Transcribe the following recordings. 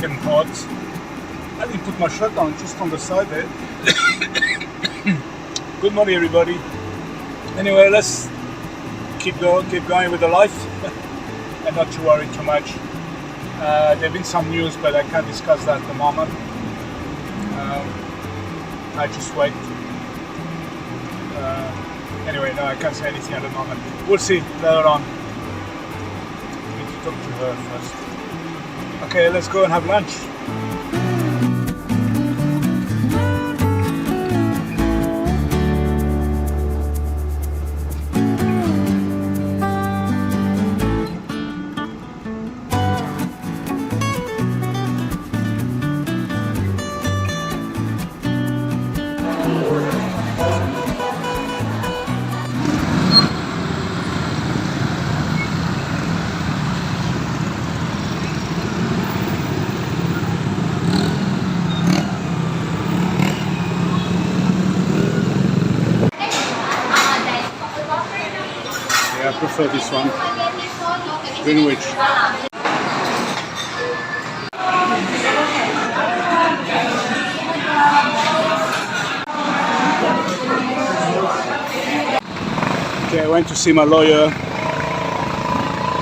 getting hot. I didn't put my shirt on, just on the side there. Good morning, everybody. Anyway, let's keep going with the life and not to worry too much. There have been some news, but I can't discuss that at the moment. I just wait. Anyway, no, I can't say anything at the moment. We'll see later on. I need to talk to her first. Okay, let's go and have lunch. I prefer this one, Greenwich. Okay, I went to see my lawyer.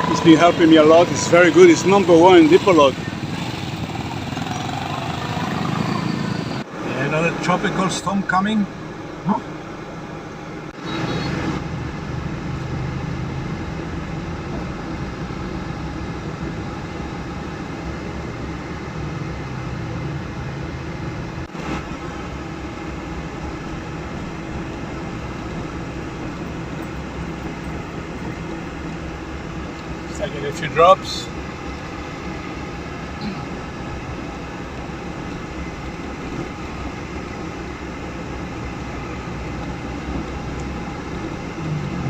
He's been helping me a lot. He's very good. He's #1 in Dipolog. Yeah, another tropical storm coming. Huh? I get a few drops.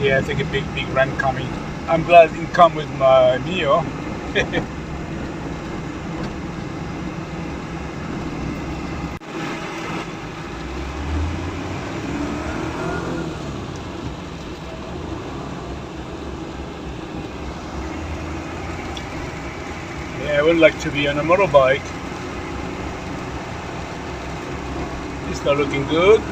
Yeah, I think a big rain coming. I'm glad it didn't come with my Neo. I would like to be on a motorbike. It's not looking good.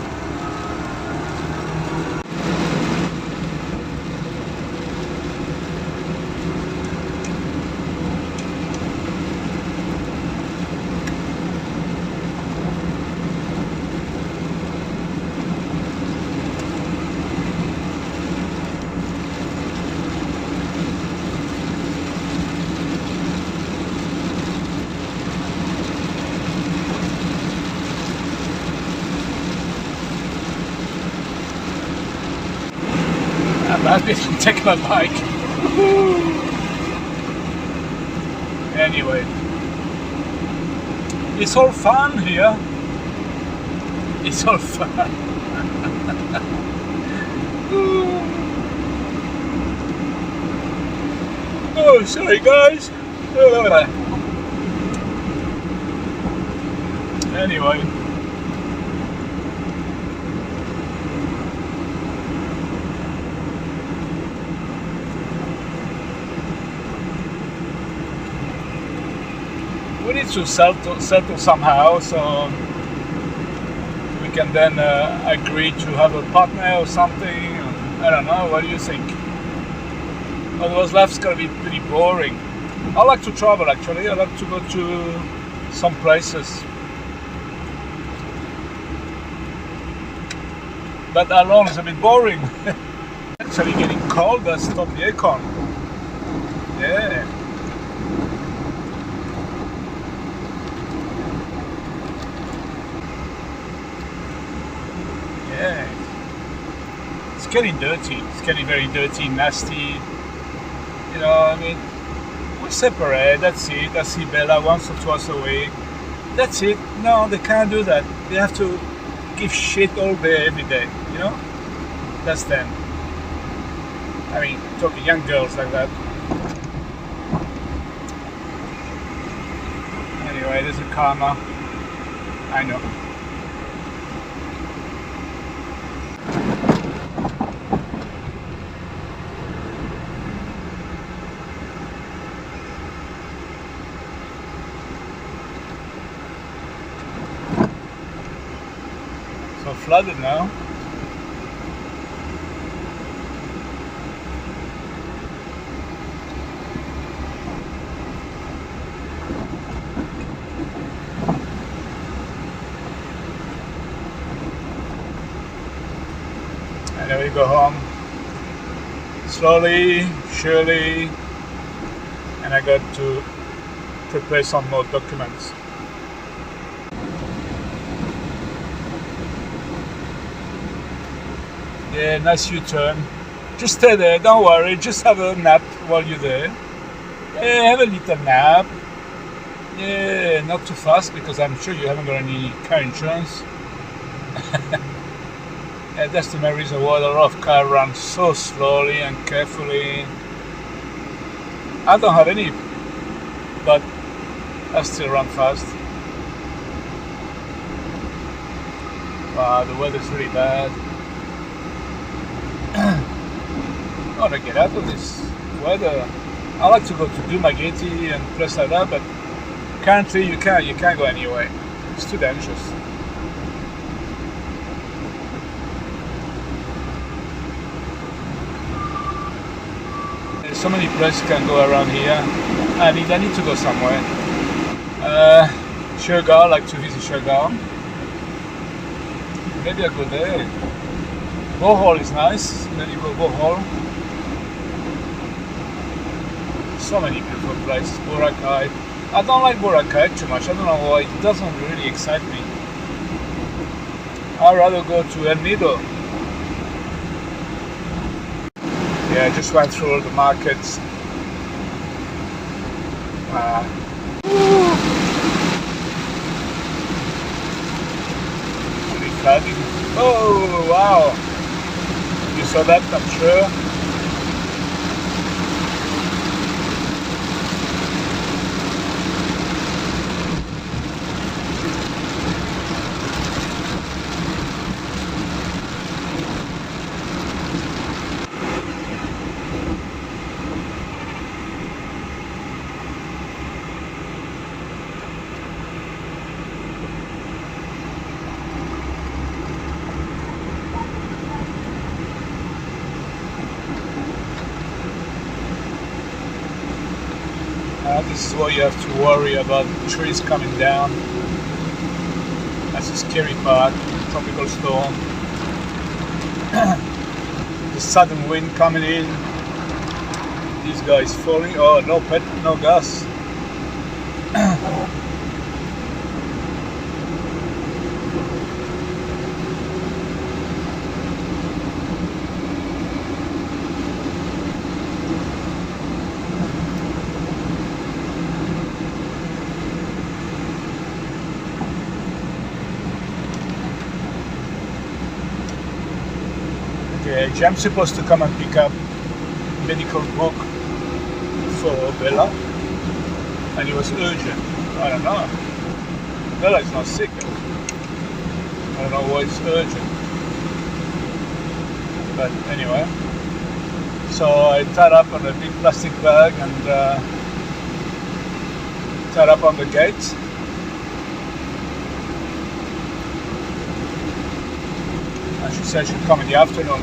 I've been taking my bike. Anyway, it's all fun here. It's all fun. Oh, sorry guys. Anyway. We need to settle somehow, so we can then agree to have a partner or something. I don't know, what do you think? Otherwise life's gonna be pretty boring. I like to travel actually, I like to go to some places. But alone is a bit boring. Actually getting cold, but stop the aircon. Yeah. Yeah, it's getting dirty. It's getting very dirty, nasty. You know, I mean, we separate. That's it. I see Bella once or twice a week. That's it. No, they can't do that. They have to give shit all day, every day. You know, that's them. I mean, talking young girls like that. Anyway, there's a karma. I know. flooded now. And then we go home slowly, surely, and I got to prepare some more documents. Yeah, nice U-turn. Just stay there, don't worry, just have a nap while you're there. Yeah, have a little nap. Yeah, not too fast because I'm sure you haven't got any car insurance. Yeah, that's the main reason why a lot of cars run so slowly and carefully. I don't have any, but I still run fast. Wow, the weather's really bad. I want to get out of this weather. I like to go to Magix and place like that, but currently you can't go anywhere. It's too dangerous. There's so many places you can go around here. I need to go somewhere. Sugar, I like to visit Sugar. Maybe I go there. Bohol is nice. Maybe go Bohol. So many beautiful places. Boracay. I don't like Boracay too much. I don't know why. It doesn't really excite me. I'd rather go to El Nido. Yeah, I just went through all the markets. Really flooding. Oh, wow. You saw that, I'm sure. This is why you have to worry about trees coming down. That's the scary part, tropical storm. The sudden wind coming in. This guy is falling. Oh, no gas. I'm supposed to come and pick up medical book for Bella, and it was urgent. I don't know. Bella is not sick. I don't know why it's urgent. But anyway, so I tied up on a big plastic bag and tied up on the gate. And she said she'd come in the afternoon.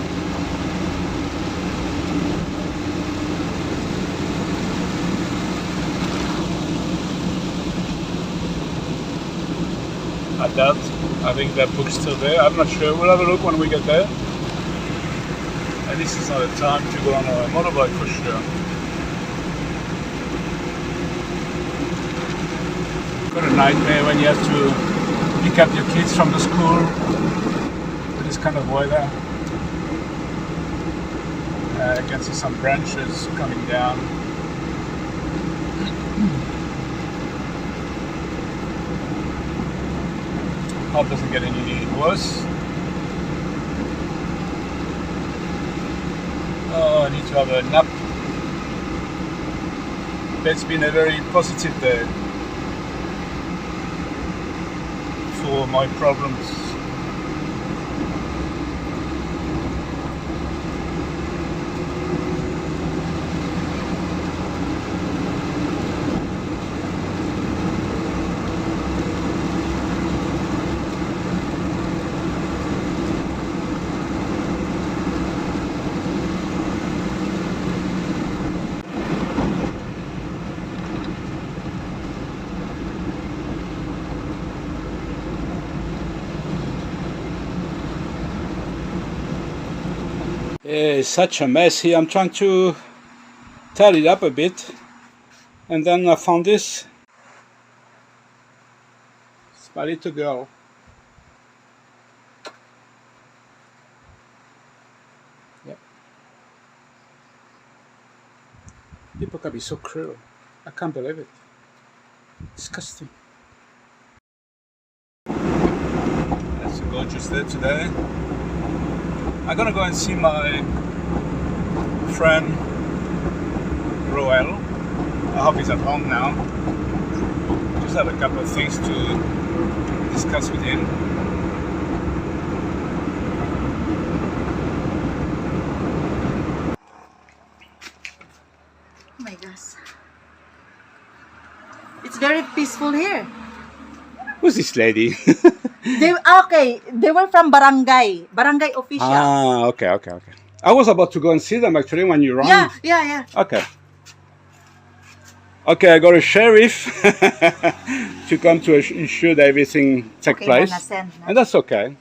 I doubt. I think that book's still there. I'm not sure. We'll have a look when we get there. And this is not a time to go on a motorbike for sure. What a nightmare when you have to pick up your kids from the school with this kind of weather. I can see some branches coming down. Hope it doesn't get any worse. Oh, I need to have a nap. It's been a very positive day for my problems. It's such a mess here. I'm trying to tidy it up a bit. And then I found this. It's my little girl. Yep. People can be so cruel. I can't believe it. Disgusting. That's a gorgeous day today. I'm gonna go and see my friend Roel. I hope he's at home now. Just have a couple of things to discuss with him. Oh my gosh. It's very peaceful here. Who's this lady? They were from barangay officials. Ah, okay. I was about to go and see them actually when you rang. Yeah. Okay. Okay, I got a sheriff to come to ensure that everything take place. And that's okay.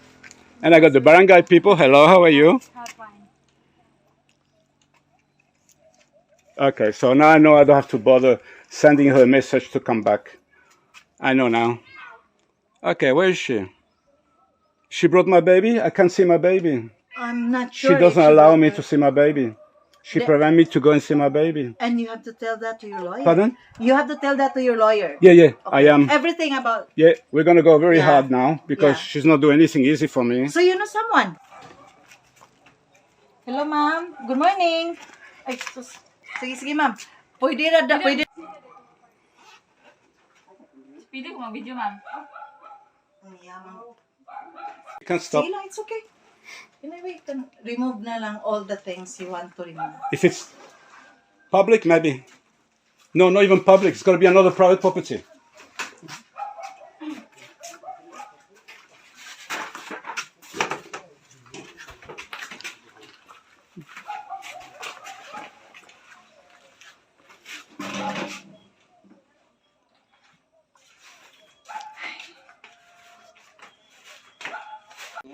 And I got the barangay people. Hello, how are you? Okay, so now I know I don't have to bother sending her a message to come back. I know now. Okay, where is she? She brought my baby? I can't see my baby. I'm not sure. She doesn't allow me to see my baby. She prevents me to go and see my baby. And you have to tell that to your lawyer. Pardon? You have to tell that to your lawyer. Yeah, Okay. I am. Everything about... Yeah, we're going to go very hard now because she's not doing anything easy for me. So you know someone? Hello, ma'am. Good morning. Ay, sige, ma'am. Pwede. Pwede ko mag-video, ma'am. Yeah, ma'am. You can't stop. Sige lang, it's okay. Anyway, remove na lang all the things you want to remove. If it's public, maybe. No, not even public. It's got to be another private property.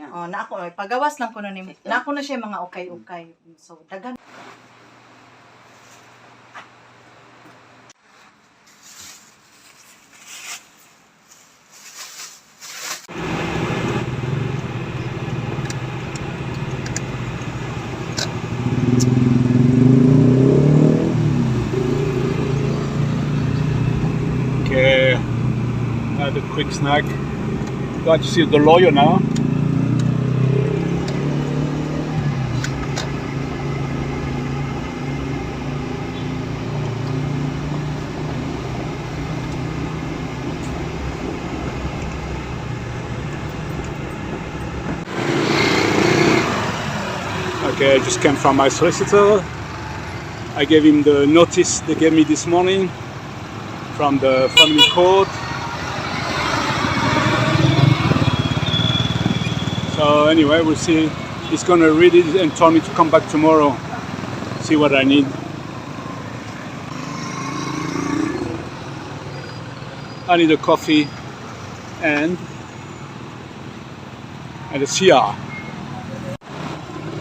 Oh, na ako, pagawas lang ko na ni. Na ako na siya mga ukay-ukay. So, dagan. Okay, had a quick snack. Got to see the lawyer now. Okay, I just came from my solicitor. I gave him the notice they gave me this morning from the family court. So anyway, we'll see. He's gonna read it and tell me to come back tomorrow, see what I need. I need a coffee and a CR.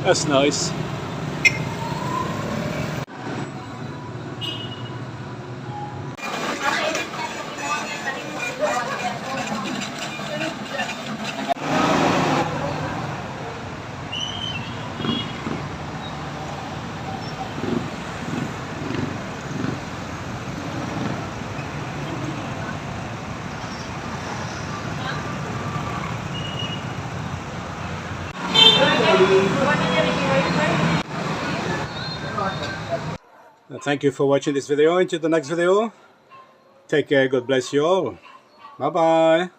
That's nice. Thank you for watching this video. Until the next video, take care. God bless you all. Bye bye.